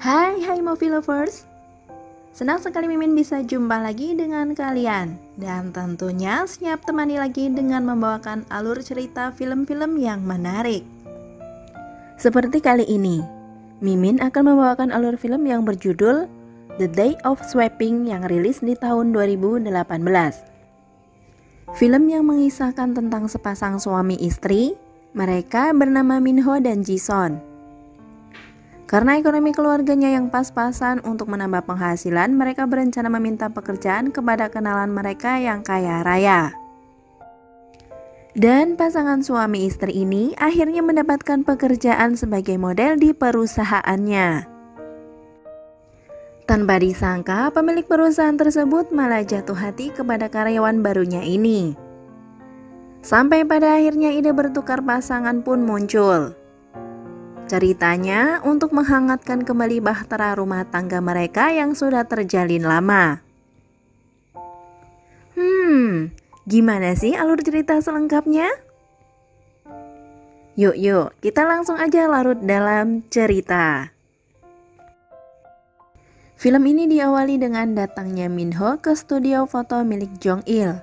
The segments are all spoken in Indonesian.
Hai movie lovers. Senang sekali Mimin bisa jumpa lagi dengan kalian. Dan tentunya siap temani lagi dengan membawakan alur cerita film-film yang menarik. Seperti kali ini, Mimin akan membawakan alur film yang berjudul The Day of Swapping yang rilis di tahun 2018. Film yang mengisahkan tentang sepasang suami istri. Mereka bernama Minho dan Jisun. Karena ekonomi keluarganya yang pas-pasan untuk menambah penghasilan, mereka berencana meminta pekerjaan kepada kenalan mereka yang kaya raya. Dan pasangan suami istri ini akhirnya mendapatkan pekerjaan sebagai model di perusahaannya. Tanpa disangka, pemilik perusahaan tersebut malah jatuh hati kepada karyawan barunya ini. Sampai pada akhirnya ide bertukar pasangan pun muncul. Ceritanya untuk menghangatkan kembali bahtera rumah tangga mereka yang sudah terjalin lama. Gimana sih alur cerita selengkapnya? Yuk, kita langsung aja larut dalam cerita. Film ini diawali dengan datangnya Minho ke studio foto milik Jong-il.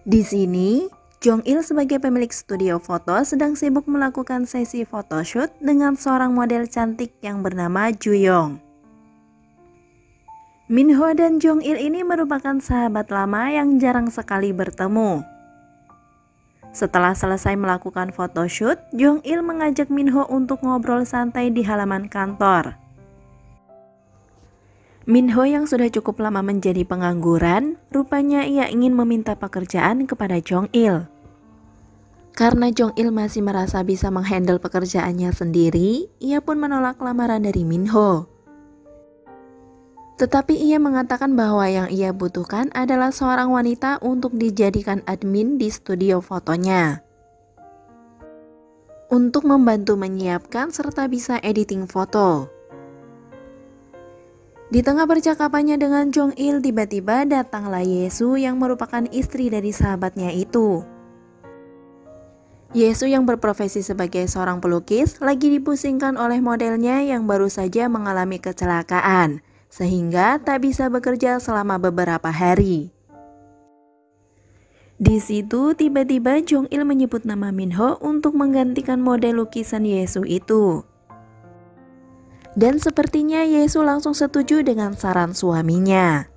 Di sini, Jong-il sebagai pemilik studio foto sedang sibuk melakukan sesi photoshoot dengan seorang model cantik yang bernama Ju-yong. Minho dan Jong-il ini merupakan sahabat lama yang jarang sekali bertemu. Setelah selesai melakukan photoshoot, Jong-il mengajak Minho untuk ngobrol santai di halaman kantor. Minho yang sudah cukup lama menjadi pengangguran, rupanya ia ingin meminta pekerjaan kepada Jong-il. Karena Jong-il masih merasa bisa menghandle pekerjaannya sendiri, ia pun menolak lamaran dari Minho. Tetapi ia mengatakan bahwa yang ia butuhkan adalah seorang wanita untuk dijadikan admin di studio fotonya. Untuk membantu menyiapkan serta bisa editing foto. Di tengah percakapannya dengan Jong-il, tiba-tiba datanglah Yesu yang merupakan istri dari sahabatnya itu. Yesu yang berprofesi sebagai seorang pelukis lagi dipusingkan oleh modelnya yang baru saja mengalami kecelakaan, sehingga tak bisa bekerja selama beberapa hari. Di situ tiba-tiba Jong-il menyebut nama Minho untuk menggantikan model lukisan Yesu itu. Dan sepertinya Yesu langsung setuju dengan saran suaminya.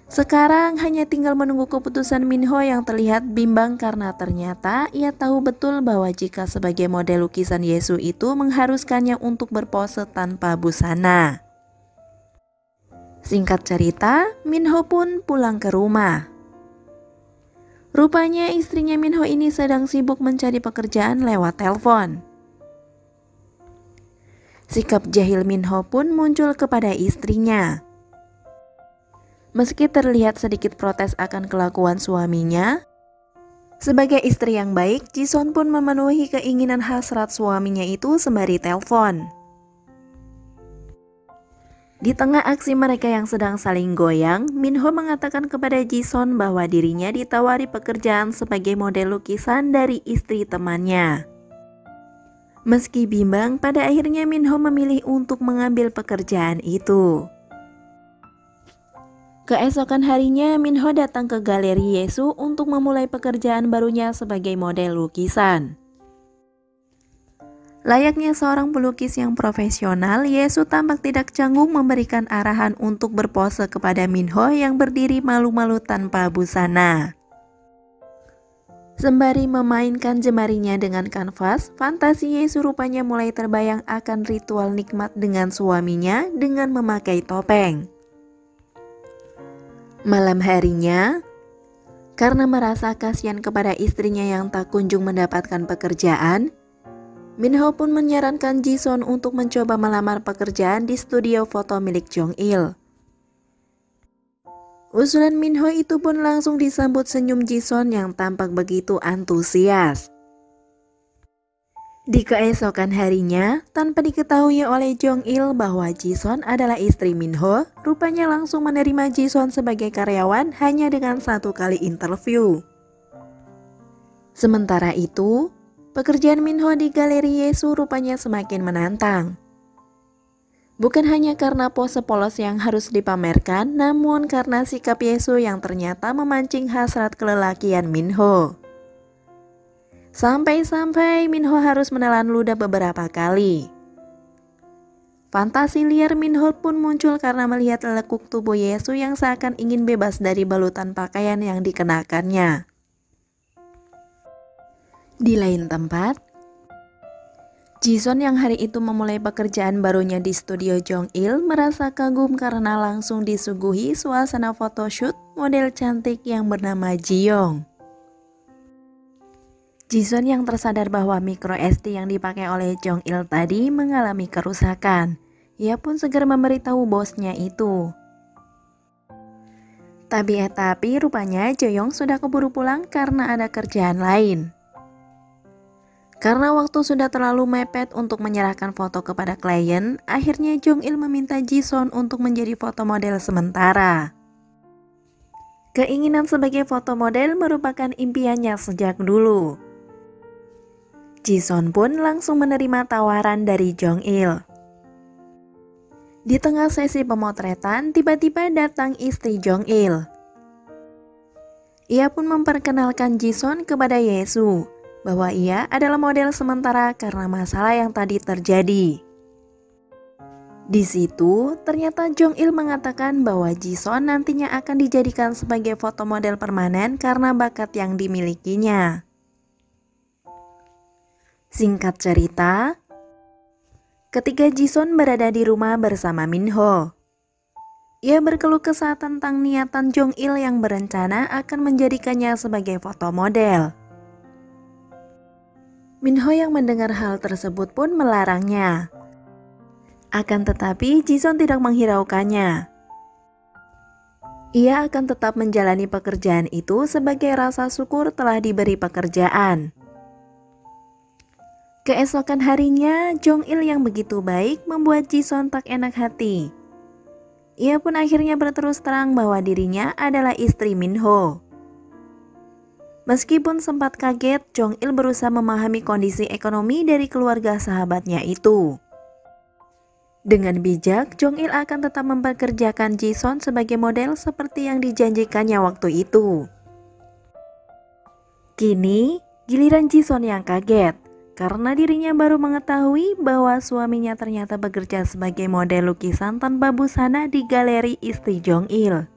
Sekarang hanya tinggal menunggu keputusan Minho yang terlihat bimbang karena ternyata ia tahu betul bahwa jika sebagai model lukisan Yesu itu mengharuskannya untuk berpose tanpa busana. Singkat cerita, Minho pun pulang ke rumah. Rupanya istrinya Minho ini sedang sibuk mencari pekerjaan lewat telepon. Sikap jahil Minho pun muncul kepada istrinya. Meski terlihat sedikit protes akan kelakuan suaminya, sebagai istri yang baik, Jisun pun memenuhi keinginan hasrat suaminya itu sembari telepon. Di tengah aksi mereka yang sedang saling goyang, Minho mengatakan kepada Jisun bahwa dirinya ditawari pekerjaan sebagai model lukisan dari istri temannya. Meski bimbang, pada akhirnya Minho memilih untuk mengambil pekerjaan itu. Keesokan harinya, Minho datang ke galeri Yesu untuk memulai pekerjaan barunya sebagai model lukisan. Layaknya seorang pelukis yang profesional, Yesu tampak tidak canggung memberikan arahan untuk berpose kepada Minho yang berdiri malu-malu tanpa busana. Sembari memainkan jemarinya dengan kanvas, fantasi Yesu rupanya mulai terbayang akan ritual nikmat dengan suaminya dengan memakai topeng. Malam harinya, karena merasa kasihan kepada istrinya yang tak kunjung mendapatkan pekerjaan, Minho pun menyarankan Jisun untuk mencoba melamar pekerjaan di studio foto milik Jong-il. Usulan Minho itu pun langsung disambut senyum Jisun yang tampak begitu antusias. Di keesokan harinya, tanpa diketahui oleh Jong-il bahwa Jisun adalah istri Minho, rupanya langsung menerima Jisun sebagai karyawan hanya dengan 1 kali interview. Sementara itu, Pekerjaan Minho di Galeri Yesu rupanya semakin menantang. Bukan hanya karena pose polos yang harus dipamerkan, namun karena sikap Yesu yang ternyata memancing hasrat kelelakian Minho. Sampai-sampai Minho harus menelan ludah beberapa kali. Fantasi liar Minho pun muncul karena melihat lekuk tubuh Yesu yang seakan ingin bebas dari balutan pakaian yang dikenakannya. Di lain tempat, Jisun yang hari itu memulai pekerjaan barunya di studio Jong-il merasa kagum karena langsung disuguhi suasana photoshoot model cantik yang bernama Ji-young. Jisun yang tersadar bahwa micro SD yang dipakai oleh Jong-il tadi mengalami kerusakan. Ia pun segera memberitahu bosnya itu. Tapi rupanya Jo-young sudah keburu pulang karena ada kerjaan lain. Karena waktu sudah terlalu mepet untuk menyerahkan foto kepada klien, akhirnya Jong-il meminta Jisun untuk menjadi foto model sementara. Keinginan sebagai foto model merupakan impiannya sejak dulu. Jisun pun langsung menerima tawaran dari Jong-il. Di tengah sesi pemotretan, tiba-tiba datang istri Jong-il. Ia pun memperkenalkan Jisun kepada Yesu bahwa ia adalah model sementara karena masalah yang tadi terjadi. Di situ, ternyata Jong-il mengatakan bahwa Jisun nantinya akan dijadikan sebagai foto model permanen karena bakat yang dimilikinya. Singkat cerita, ketika Jisun berada di rumah bersama Minho, ia berkeluh kesah tentang niatan Jong-il yang berencana akan menjadikannya sebagai foto model. Minho yang mendengar hal tersebut pun melarangnya. Akan tetapi Jisun tidak menghiraukannya. Ia akan tetap menjalani pekerjaan itu sebagai rasa syukur telah diberi pekerjaan. Keesokan harinya, Jong-il yang begitu baik membuat Jisun tak enak hati. Ia pun akhirnya berterus terang bahwa dirinya adalah istri Minho. Meskipun sempat kaget, Jong-il berusaha memahami kondisi ekonomi dari keluarga sahabatnya itu. Dengan bijak, Jong-il akan tetap mempekerjakan Jisun sebagai model seperti yang dijanjikannya waktu itu. Kini, giliran Jisun yang kaget, karena dirinya baru mengetahui bahwa suaminya ternyata bekerja sebagai model lukisan tanpa busana di galeri istri Jong-il.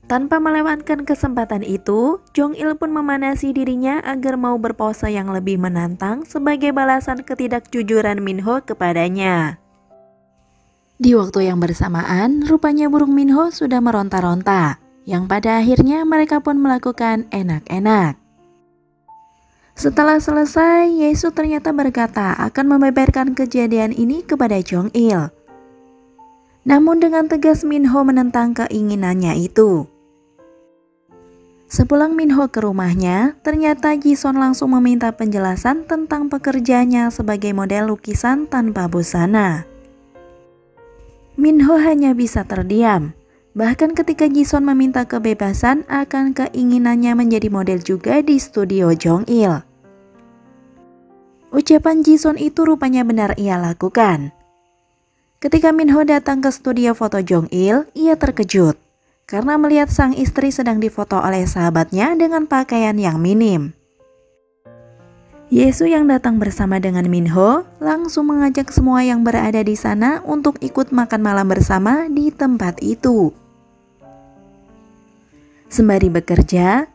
Tanpa melewatkan kesempatan itu, Jong-il pun memanasi dirinya agar mau berpose yang lebih menantang sebagai balasan ketidakjujuran Minho kepadanya. Di waktu yang bersamaan, rupanya burung Minho sudah meronta-ronta, yang pada akhirnya mereka pun melakukan enak-enak. Setelah selesai, Yesu ternyata berkata akan membeberkan kejadian ini kepada Jong-il. Namun dengan tegas Minho menentang keinginannya itu. Sepulang Minho ke rumahnya, ternyata Jisun langsung meminta penjelasan tentang pekerjaannya sebagai model lukisan tanpa busana. Minho hanya bisa terdiam, bahkan ketika Jisun meminta kebebasan akan keinginannya menjadi model juga di studio Jong-il. Ucapan Jisun itu rupanya benar ia lakukan. Ketika Minho datang ke studio foto Jong-il, ia terkejut karena melihat sang istri sedang difoto oleh sahabatnya dengan pakaian yang minim. Yesu yang datang bersama dengan Minho langsung mengajak semua yang berada di sana untuk ikut makan malam bersama di tempat itu. Sembari bekerja,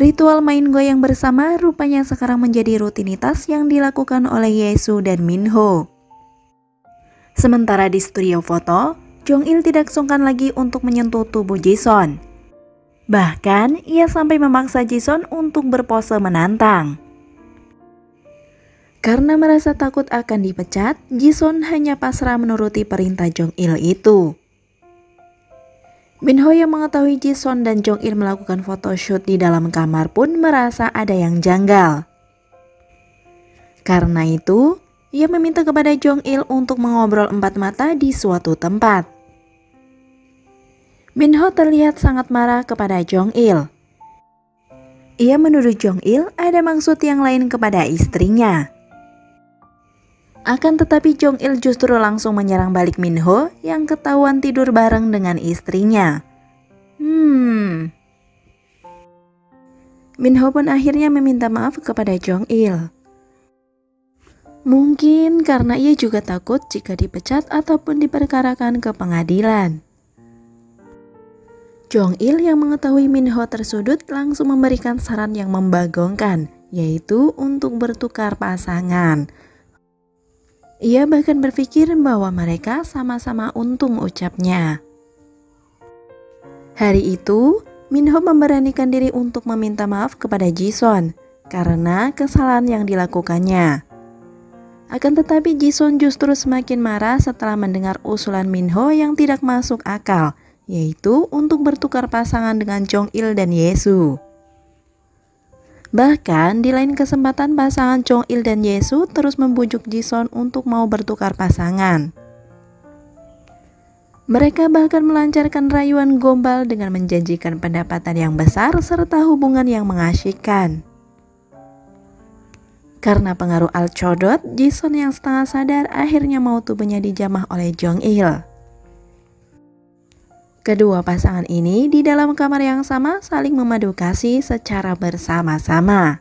ritual main goyang bersama rupanya sekarang menjadi rutinitas yang dilakukan oleh Yesu dan Minho. Sementara di studio foto, Jong-il tidak sungkan lagi untuk menyentuh tubuh Jisun. Bahkan, ia sampai memaksa Jisun untuk berpose menantang. Karena merasa takut akan dipecat, Jisun hanya pasrah menuruti perintah Jong-il itu. Minho yang mengetahui Jisun dan Jong-il melakukan photoshoot di dalam kamar pun merasa ada yang janggal. Karena itu, ia meminta kepada Jong-il untuk mengobrol empat mata di suatu tempat. Minho terlihat sangat marah kepada Jong-il. Ia menuduh Jong Il ada maksud yang lain kepada istrinya. Akan tetapi Jong Il justru langsung menyerang balik Min Ho yang ketahuan tidur bareng dengan istrinya. Min Ho pun akhirnya meminta maaf kepada Jong Il. Mungkin karena ia juga takut jika dipecat ataupun diperkarakan ke pengadilan. Jong Il yang mengetahui Min Ho tersudut langsung memberikan saran yang membagongkan, yaitu untuk bertukar pasangan. Ia bahkan berpikir bahwa mereka sama-sama untung, ucapnya. Hari itu, Min Ho memberanikan diri untuk meminta maaf kepada Jisun karena kesalahan yang dilakukannya. Akan tetapi Jisun justru semakin marah setelah mendengar usulan Min Ho yang tidak masuk akal, yaitu untuk bertukar pasangan dengan Jong Il dan Yesu. Bahkan di lain kesempatan pasangan Jong Il dan Yesu terus membujuk Jisun untuk mau bertukar pasangan. Mereka bahkan melancarkan rayuan gombal dengan menjanjikan pendapatan yang besar serta hubungan yang mengasyikkan. Karena pengaruh Al-Chodot, Jisun yang setengah sadar akhirnya mau tubuhnya dijamah oleh Jong Il. Kedua pasangan ini di dalam kamar yang sama saling memadu kasih secara bersama-sama.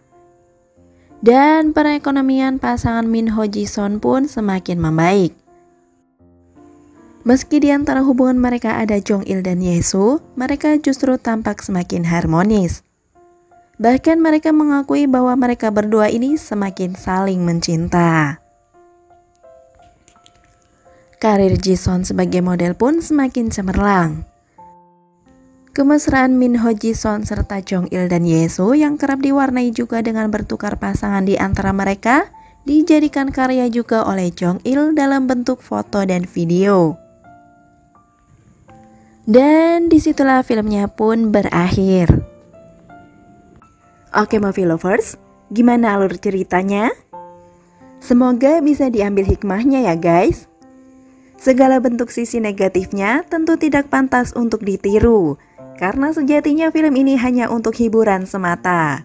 Dan perekonomian pasangan Min Ho Jisun pun semakin membaik. Meski di antara hubungan mereka ada Jong Il dan Yesu, mereka justru tampak semakin harmonis. Bahkan mereka mengakui bahwa mereka berdua ini semakin saling mencinta. Karir Jisun sebagai model pun semakin cemerlang. Kemesraan Min Ho Jisun serta Jong Il dan Yesu yang kerap diwarnai juga dengan bertukar pasangan di antara mereka dijadikan karya juga oleh Jong Il dalam bentuk foto dan video. Dan disitulah filmnya pun berakhir. Oke movie lovers, gimana alur ceritanya? Semoga bisa diambil hikmahnya ya guys. Segala bentuk sisi negatifnya tentu tidak pantas untuk ditiru, karena sejatinya film ini hanya untuk hiburan semata.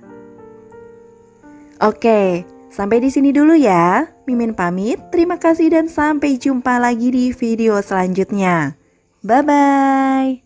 Oke, sampai di sini dulu ya. Mimin pamit, terima kasih dan sampai jumpa lagi di video selanjutnya. Bye-bye.